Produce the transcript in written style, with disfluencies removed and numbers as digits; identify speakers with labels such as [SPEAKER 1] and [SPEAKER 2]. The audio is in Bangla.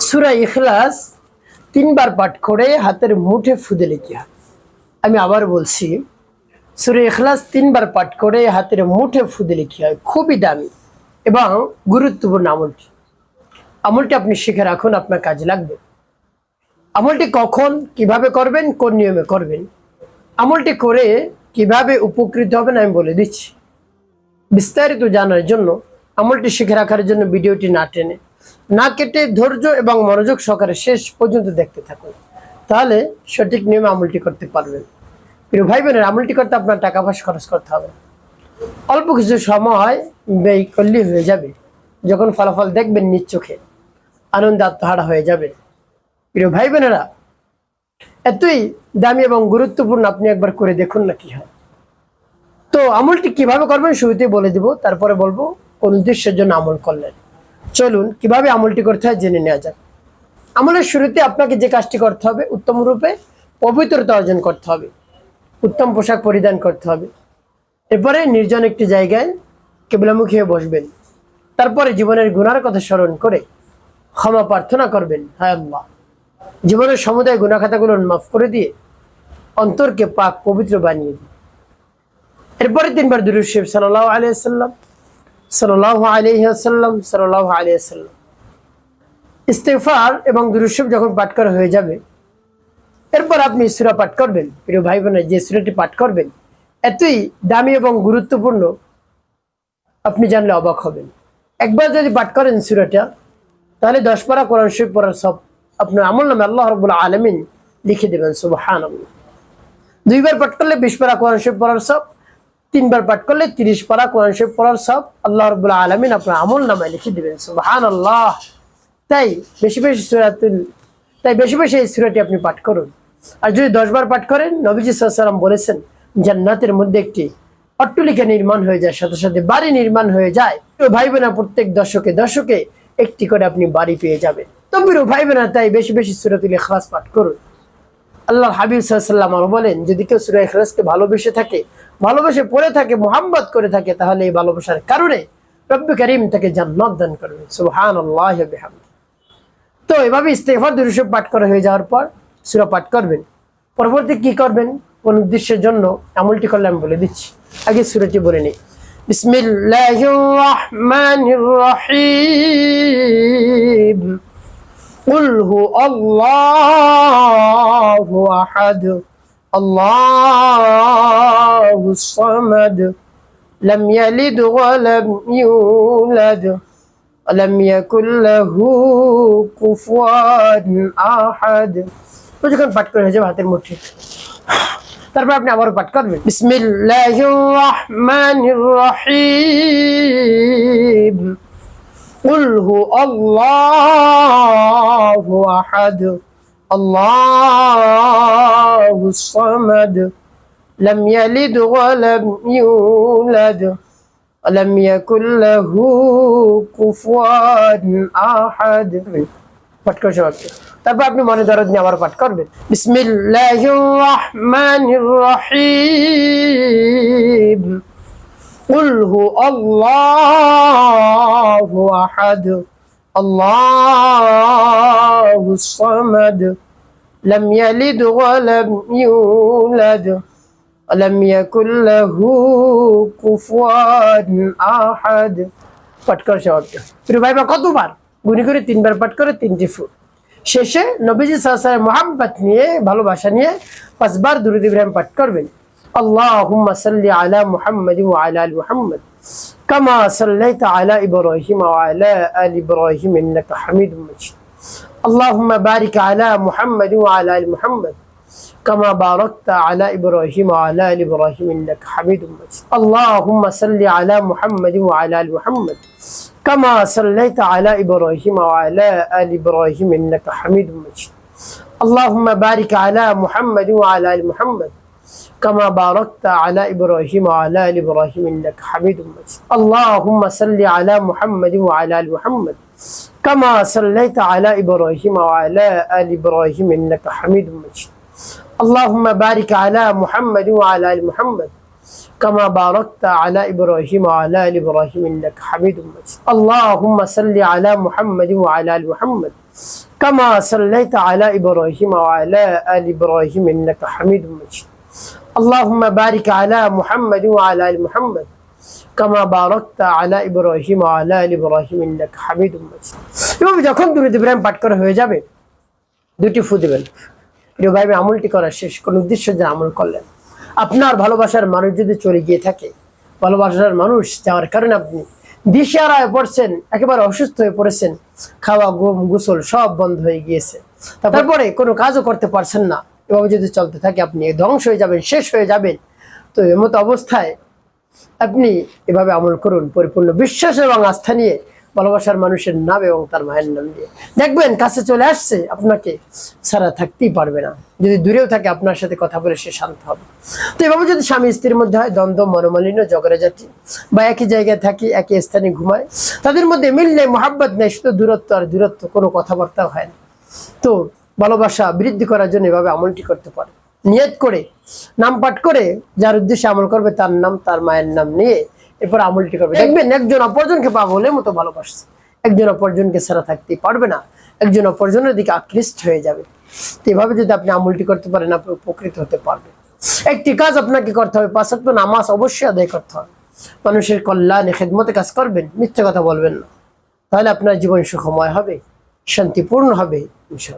[SPEAKER 1] সূরা ইখলাস 3 বার পাঠ করে হাতের মুঠে ফু দিলে কি হয়? আমি আবার বলছি, সূরা ইখলাস 3 বার পাঠ করে হাতের মুঠে ফু দিলে কি হয়? খুবই দামি এবং গুরুত্বপূর্ণ আমলটি আপনি শিখে রাখুন, আপনার কাজে লাগবে। আমলটি কখন কিভাবে করবেন, কোন নিয়মে করবেন, আমলটি করে কিভাবে উপকৃত হবেন আমি বলে দিচ্ছি। বিস্তারিত জানার জন্য, আমলটি শিখে রাখার জন্য ভিডিওটি না টেনে না কেটে ধৈর্য এবং মনোযোগ সহকারে শেষ পর্যন্ত দেখতে থাকুন, তাহলে সঠিক নিয়মে আমলটি করতে পারবেন। প্রিয় ভাই বোনের, আমলটি করতে আপনার টাকা পয়সা খরচ করতে হবে, অল্প কিছু সময় ব্যয় করলেই হয়ে যাবে। যখন ফলাফল দেখবেন নিজ চোখে, আনন্দে আত্মহারা হয়ে যাবে। প্রিয় ভাই বোনেরা, এতই দামি এবং গুরুত্বপূর্ণ, আপনি একবার করে দেখুন না কি হয়। তো আমলটি কিভাবে করবেন শুরুতেই বলে দিব, তারপরে বলবো কোন উদ্দেশ্যের জন্য আমল করলেন। চলুন কিভাবে আমলটি করতে হয় জেনে নেওয়া যাক। আমলের শুরুতে আপনাকে যে কাজটি করতে হবে, উত্তম রূপে পবিত্রতা অর্জন করতে হবে, উত্তম পোশাক পরিধান করতে হবে। এরপরে নির্জন একটি জায়গায় কিবলামুখী হয়ে বসবেন। তারপরে জীবনের গুনার কথা স্মরণ করে ক্ষমা প্রার্থনা করবেন। হায় আল্লাহ, জীবনের সমুদায় গুনাহ খাতাগুলো মাফ করে দিয়ে অন্তরকে পাক পবিত্র বানিয়ে দিন। এরপরে 3 বার দুরূদ শরীফ সাল্লাল্লাহু আলাইহি ওয়াসাল্লাম, সাল্লাল্লাহু আলাইহি ওয়াসাল্লাম, সাল্লাল্লাহু আলাইহি ওয়াসাল্লাম ইস্তিগফার এবং দুরূদ শরীফ যখন পাঠ করা হয়ে যাবে, এরপর আপনি সূরা পাঠ করবেন। প্রিয় ভাই বোনের, যে সূরাটি পাঠ করবেন এতই দামি এবং গুরুত্বপূর্ণ, আপনি জানলে অবাক হবেন। একবার যদি পাঠ করেন সূরাটা, তাহলে 10 পারা কোরআন শরীফ পড়ার সব আপনার আমলনামে আল্লাহ রাব্বুল আলামিন লিখে দেবেন। সুবহানাল্লাহ। 2 বার পাঠ করলে 20 পারা কোরআন শরীফ পড়ার সব, 3 বার পাঠ করলে 30 পারা কোরআন শরীফ পড়ার সব আল্লাহ রাব্বুল আলামিন আপনার আমলনামায় লিখে দিবেন। সুবহানাল্লাহ। তাই বেশি বেশি এই সূরাটি আপনি পাঠ করুন। আর যদি 10 বার পাঠ করেন, নবীজি সাল্লাল্লাহু আলাইহি ওয়াসাল্লাম বলেছেন জান্নাতের মধ্যে একটি অট্টালিকা নির্মাণ হয়ে যায়, সাথে সাথে বাড়ি নির্মাণ হয়ে যায়। তো ভাই বোনা, প্রত্যেক দশকে একটি করে আপনি বাড়ি পেয়ে যাবেন। তো প্রিয় ভাই বোনা, তাই বেশি বেশি সূরাতুল ইখলাস পাঠ করুন। আল্লাহর হাবিব সাল্লাল্লাহু আলাইহি ওয়াসাল্লাম বলেন, যদি কেউ সূরা ইখলাসকে ভালোবেসে থাকে, ভালোবেসে পড়ে থাকে, মুহাব্বত করে থাকে, তাহলে এই ভালোবাসার কারণে রব্বুল কারীম তাকে জান্নাত দান করবেন। সুবহানাল্লাহি ওয়া বিহামদিহি। তো এভাবে ইস্তিগফার দুরূদ শরীফ পাঠ করা হয়ে যাওয়ার পর সূরা পাঠ করবেন। পরবর্তী কি করবেন, কোন উদ্দেশ্যের জন্য আমলটি করলে আমি বলে দিচ্ছি। আগে সূরাটি বলে নিই। বিসমিল্লাহির রাহমানির রহিম। কুল হু আল্লাহু আহাদ, আল্লাহুস সামাদ, লাম ইয়ালিদ ওয়া লাম ইউলাদ, ওয়ালাম ইয়াকুল লাহু কুফুয়ান আহাদ। তো যখন পাঠ করে হয়ে যাবে হাতের মুঠে, তারপর আপনি আবারও পাঠ করবেন। বিসমিল্লাহির রাহমানির রহিম। কুল হু আল্লাহু আহাদ, আল্লাহুস সামাদ, লাম ইয়ালিদ ওয়া লাম ইউলাদ, ওয়ালাম ইয়াকুল লাহু কুফুয়ান আহাদ। পাঠ করে সমাপ্ত। তারপর আপনি মনে দরদ নিয়ে আবার পাঠ করবেন। বিসমিল্লাহির রাহমানির রহিম। কুল হু আল্লাহু আহাদ, আল্লাহুস সামাদ, লাম ইয়ালিদ ওয়া লাম ইউলাদ, ওয়ালাম ইয়াকুল লাহু কুফুয়ান আহাদ। পাঠ করে সমাপ্ত। প্রিয় ভাই, কতবার গুনি করে 3 বার পাঠ করে 3টি ফু। শেষে নবীজি সাল্লাল্লাহু আলাইহি ওয়াসাল্লাম মুহাব্বত নিয়ে, ভালোবাসা নিয়ে 5 বার দুরূদ ইব্রাহিম পাঠ করবেন। আল্লাহুম্মা সাল্লি আলা মুহাম্মাদ ওয়া আলা আলি মুহাম্মাদ কামা সাল্লাইতা আলা ইব্রাহিম ওয়া আলা আলি ইব্রাহিম ইন্নাকা হামিদুম মাজিদ। আল্লাহুম্মা বারিক আলা মুহাম্মাদ ওয়া আলা আলি মুহাম্মাদ কামা বারাকতা আলা ইব্রাহিম ওয়া আলা আলি ইব্রাহিম ইন্নাকা হামিদুম মাজিদ। আল্লাহুম্মা সাল্লি আলা মুহাম্মাদ ওয়া আলা আলি মুহাম্মাদ কামা সাল্লাইতা আলা ইব্রাহিম ওয়া আলা আলি ইব্রাহিম ইন্নাকা হামিদুম মাজিদ। আল্লাহুম্মা বারিক আলা মুহাম্মাদ ওয়া আলা আলি মুহাম্মাদ কামা বারাকতা আলা ইব্রাহিম ওয়া আলা আলি ইব্রাহিম ইন্নাকা হামিদুম মাজিদ। আল্লাহুম্মা সাল্লি আলা মুহাম্মাদ ওয়া আলা আলি মুহাম্মাদ কামা সাল্লাইতা আলা ইব্রাহিম ওয়া আলা আলি ইব্রাহিম ইন্নাকা হামিদুম মাজিদ। আল্লাহুম্মা বারিক আলা মুহাম্মাদ ওয়া আলা আলি মুহাম্মাদ كما باركت على إبراهيم وعلى آل إبراهيم إنك حميد مجيد اللهم صل على محمد وعلى آل محمد كما صليت على إبراهيم وعلى آل إبراهيم إنك حميد مجيد اللهم بارك على محمد وعلى آل محمد كما باركت على إبراهيم وعلى آل إبراهيم إنك حميد مجيد এভাবে যখন দুরূদ ইব্রাহিম পাঠ করা হয়ে যাবে দুটি ফু দিবেন। প্রিয় ভাই, আমলটি করা শেষ, কোন উদ্দেশ্য যে আমল করলেন, আপনার ভালোবাসার মানুষ যদি চলে গিয়ে থাকে, ভালোবাসার মানুষ যাওয়ার কারণে আপনি দিশেহারায় পড়ছেন, একেবারে অসুস্থ হয়ে পড়েছেন, খাওয়া ঘুম গোসল সব বন্ধ হয়ে গিয়েছে, তারপরে কোনো কাজও করতে পারছেন না, এভাবে যদি চলতে থাকে আপনি ধ্বংস হয়ে যাবেন, শেষ হয়ে যাবেন। তো এমত অবস্থায় আপনি এভাবে আমল করুন পরিপূর্ণ বিশ্বাস এবং আস্থা নিয়ে, ভালোবাসার মানুষের নাম এবং তার মায়ের নাম দিয়ে, দেখবেন কাছে চলে আসছে, আপনাকে ছাড়া থাকতেই পারবে না। যদি দূরেও থাকে আপনার সাথে কথা বলে সে শান্ত হবে। তো এভাবে যদি স্বামী স্ত্রীর মধ্যে হয় দ্বন্দ্ব, মনোমালিন্য, ঝগড়াঝাটি, বা একই জায়গায় থাকি, একই স্থানে ঘুমায়, তাদের মধ্যে মিল নেই, মহাব্বত নেই, শুধু দূরত্ব আর দূরত্ব, কোনো কথাবার্তা হয় না। তো ভালোবাসা বৃদ্ধি করার জন্য এভাবে আমলটি করতে পারে। নিয়ত করে নাম পাঠ করে যার উদ্দেশ্যে আমল করবে তার নাম, তার মায়ের নাম নিয়ে এরপর আমলটি করবে, দেখবেন একজন অপরজনকে পাগলের মতো ভালোবাসছে, একজন অপরজনকে ছাড়া থাকতে পারবে না, একজন অপরজনের দিকে আকৃষ্ট হয়ে যাবে। তো এভাবে যদি আপনি আমলটি করতে পারেন, আপনি উপকৃত হতে পারবেন। একটি কাজ আপনাকে করতে হবে, 5 ওয়াক্ত নামাজ অবশ্যই আদায় করতে হবে, মানুষের কল্যাণে খেদমতে কাজ করবেন, মিথ্যা কথা বলবেন না, তাহলে আপনার জীবন সুখময় হবে, শান্তিপূর্ণ হবে ইনশাআল্লাহ।